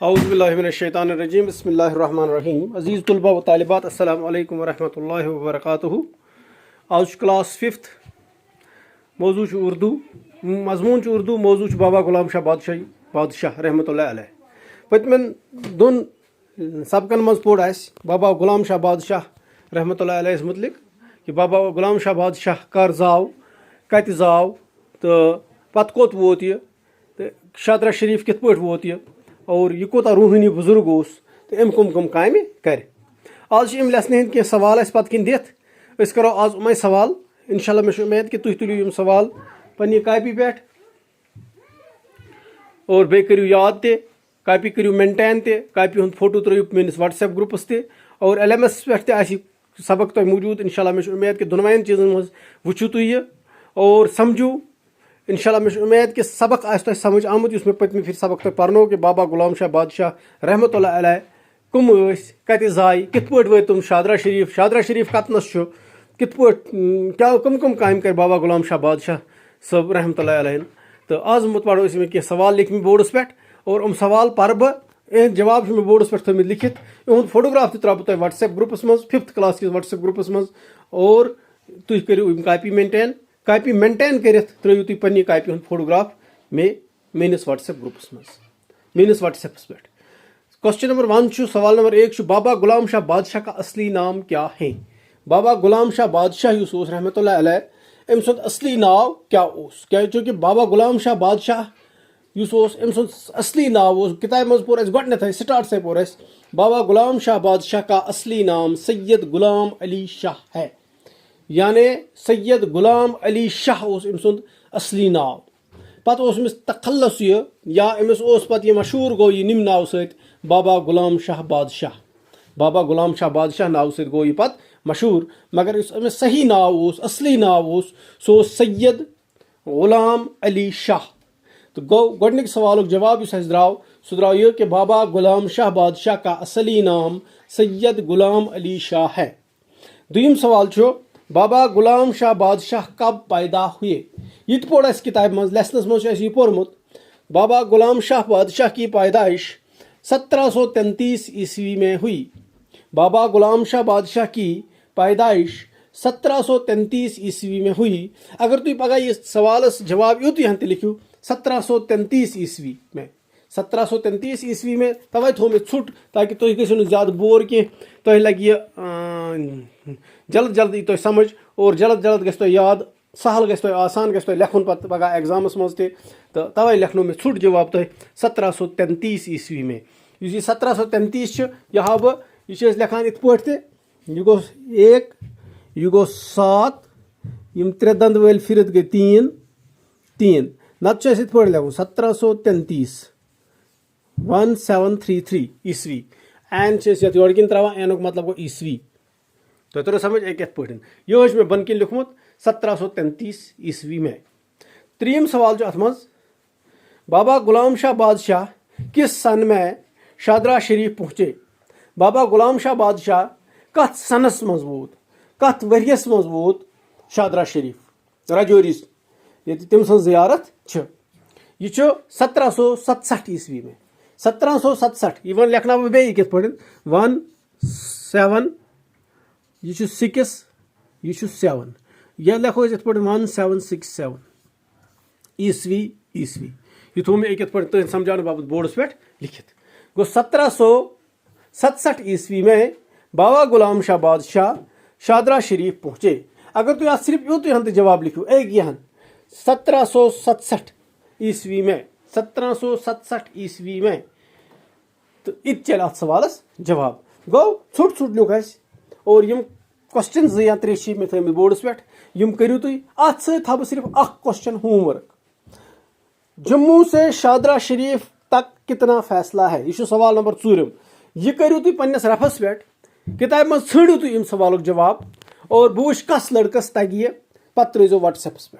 औज़ुबिल्लाहिमिनश्शैतानिर्रजीम बिस्मिल्लाहिर्रहमानिर्रहीम। अज़ीज़ तुलबा व तालिबात, अस्सलामु अलैकुम वरहमतुल्लाहि वबरकातुहू। आज क्लास 5th मौजू उर्दू, मजमून उर्दू, मौजू बाबा गुलाम शाह बादशाह रहमतुल्लाह अलैह। पतमन दोन सबकन मज पोड़ बाबा गुलाम शाह बादशाह रहमतुल्लाह अलैह मुतलिक कि बाबा गुलाम शाह बादशाह कर जाव, कत जाव, तो पत कोत वोत यह, तो शादरा शरीफ कित पट वोत यह, और यह कोता रूहानी बुजुर्ग उस, तो अम कम काम कर। आज अम लेसन हंद कह सवाल पत किन दिथ, अस करो आज उमे सवाल। इंशाल्लाह मे उम्मीद कि तुम तुलियो यम सवाल पन्नी कापी पे, और बे करियो याद ते, कापी करियो मेंटेन ते, कापी हूँ photo throw mess WhatsApp groups ते, और LMS पे सबक तुम मौजूद। इंशाल्लाह मे उम्मीद कि दोनवन चीज़न मज वुचु तुम यह और समझू। इंशाल्लाह मे उम्मीद कि सबक तुम समझ आमुत मे पतमी फिर सबक तुम पर्नो कि बाबा गुलाम शाह बादशाह रहमतुल्लाह अलैह कम कत जाय, कित पट वो तुम शादरा शरीफ कतनस कित पट क्या कम काम कर बाबा गुलाम शाह बादशाह सब रहमतुल्लाह अलैह। तो आज मत पढ़ो इसमें कह सवाल लिख मे बोर्डस पे, और सवाल पर बह जवाब मे बोर्डस पे थमित लिखित। इहुद फोटोग्राफ त्रा तुम व्हाट्सएप ग्रुपस मज, 5th क्लास किस व्हाट्सएप ग्रुपस मज, और तुम करियो कापी मेंटेन कर त्रो तुम पन्नी कापी हूँ फोटोग्राफ मेस व्हाट्सएप ग्रुपस मज, मेस व्हाट्सएपस पे। क्वेश्चन नंबर 1 सवाल नंबर 1 बाबा गुलाम शाह बादशाह का असली नाम क्या है? बाबा गुलाम शाह बादशाह रहमतुल्लाह अलैह अम सुंद असली नाव क्या उस, क्या चूँकि बाबा गुलाम शाह बादशाह अम सुंद असली नाव किताब मज पोर गए स्टार्ट से पोर बाबा गुलाम शाह बादशाह का असली नाम सैयद गुलाम अली शाह है, यानी सैयद गुलाम अली शाह अम सुंद असली नाव। पत अमिस तखल्लुस यह, या अमिस पत यह मशहूर गो यह निम नाव सत बाबा गुलाम शाह बादशाह, बाबा गुलाम शाह बादशाह नाव सत गो यह पत मशहूर, मगर अमिस सही नाव असली नाव सो सैयद गुलाम अली शाह। तो गो गोडनिक सवाल जवाब द्राव सह द्राव यह कि बाबा गुलाम शाह बादशाह का असली नाम सैयद गुलाम अली शाह है। दुयम सवाल बाबा गुलाम शाह बादशाह कब पैदा हुए? यह पोड़ किताब मज लेसनस मज यह पोरमुत बाबा गुलाम शाह बादशाह की पैदाइश 1733 ईस्वी में हुई। बाबा गुलाम शाह बादशाह की पैदाइश 1733 ईस्वी में हुई। अगर तुम पगह यह सवाल जवाब यूत यहाँ लिखियो 1733 ईस्वी में, 1733 ईस्वी में तवे थो मे छुट, ताकि तुम गो ज्यादा बोर कह, तुम लगे जल्द तुम समझ, और जल्द गो याद, सहल गो आसान गो लेखन पत पगह एग्जामस मज तो तवे लेखनो मे छुट जवाब तुम 1733 ईस्वी में। इस 1733 यह हाव बह यह लेखान इत पे, यह गो 1, यह गो 7, यम 3 दंद वाल फिर गई 3 नत इत पे लेखन 1733 1733 ईस्वी। एन योर किन त्रावान, एनुक मतलब गो ईस्वी। तो तरो समझ एक पे यह मे बन किन लिखमुत 1733 ईस्वी में। 3 सवाल अत मज बाबा गुलाम शाह बादशाह किस सन में शादरा शरीफ पहुँचे? बाबा गुलाम शाह बादशाह कत सनस मज वोत, कत वरियस मज वोत शादरा शरीफ रजौरीस ये तम सं जियारत यह 1767 ईस्वी में। 1767 यह वन लेखना बे कित पे 1 7 यह 6 यह 7 यह लेखो इत पे 1767 ईस्वी यह थो मे पे तुम समझाने बाबत बोर्डस पे लिखित। गो 1767 ईस्वी में बाबा गुलाम शाह बादशाह शादरा शरीफ पहुँचे। अगर तुम सिर्फ यूत यहाँ जवाब लिखो एक यहाँ 1767 ईस्वी में, 1767 ईस्वी में, तो इत चल अत सवाल जवाब। गो छुट लुक और यम क्वेश्चन 2 या 3 मे थ बोर्डस पे, यम करियो तुम अत सह सिर्फ क्वेश्चन होमवर्क। जम्मू से शादरा शरीफ तक कितना फैसला है? यह सवाल नंबर 4। यह करियो तुम पन्नस रफस पे, किताब मज छड़ियो तुम इन सवाल जवाब, और बह वुच कस लड़कस तगि यह, पत त्रो व्हाट्सएपस पे।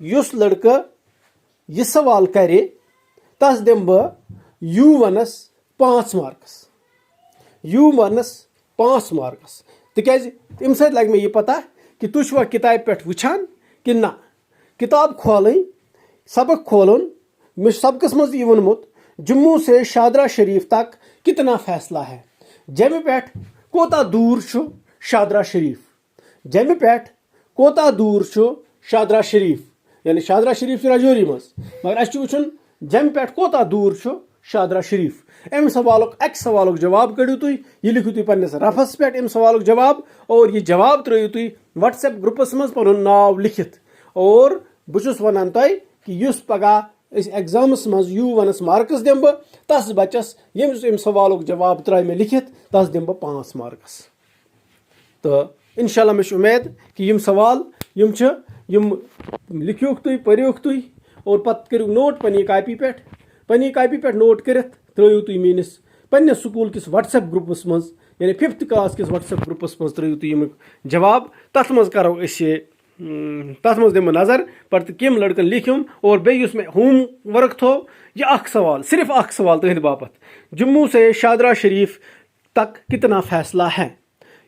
युस लड़का यह सवाल करे तस दिम बह U1 5 मार्कस, U1 5 मार्कस। तिकाज तम सत लग मे यह पता कि तुम छुआ किताब पे वुचान कि ना, किताब खोल सबक खोलन मे सबकस मज वोनमुत जम्मू से शादरा शरीफ तक कितना फासला है? जम पेट कोता दूर छु शादरा शरीफ? जम पेट कोता दूर छु शादरा शरीफ? यानी शादरा शरीफ राजौरी मज, मगर अस वुचन जम पेट कोता दूर छु शादरा शरीफ? अम सवालुक अक सवालुक जवाब कड़ियो तुई, यह लिखियो तुई पन्निस रफस पे अम सवालुक जवाब, और यह जवाब त्रयियो तुई व्हाट्सएप ग्रुपस मज पनुन नाव लिखित। और बुछुस वनान तोय कि युस पगह एग्जामस मज U1 मार्कस दिम बह तस बच्चस यमिस अम सवालुक जवाब त्राय मे लिखित तस दिम बह 5 मार्कस। तो इंशाल्लाह मे उम्मीद कि यम सवाल यम लिखियोक तुई पढ़ियोक तुई और पत करियो नोट पन्नी कापी पे नोट करित त्रयियो तुई मेनिस पन्ने स्कूल किस व्हाट्सएप ग्रुपस मज, यानी 5th क्लास किस व्हाट्सएप ग्रुपस मज त्रयियो तुई यम जवाब। तथ मज करो तथ मज दिम नजर पर कम लड़कन लिखुम। और बेस मे होम वर्क थो यह अख सवाल, सिर्फ अख सवाल तुहद बापत, जम्मू से शादरा शरीफ तक कितना फासला है?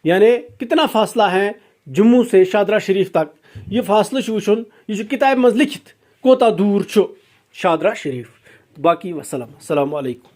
यानी कितना फासला है जम्मू से शादरा शरीफ तक? यह फासला वुचुन, यह किताब मज लिखित कोता दूर छु शादरा शरीफ। बाकी वसलम, अस्सलामु अलैकुम।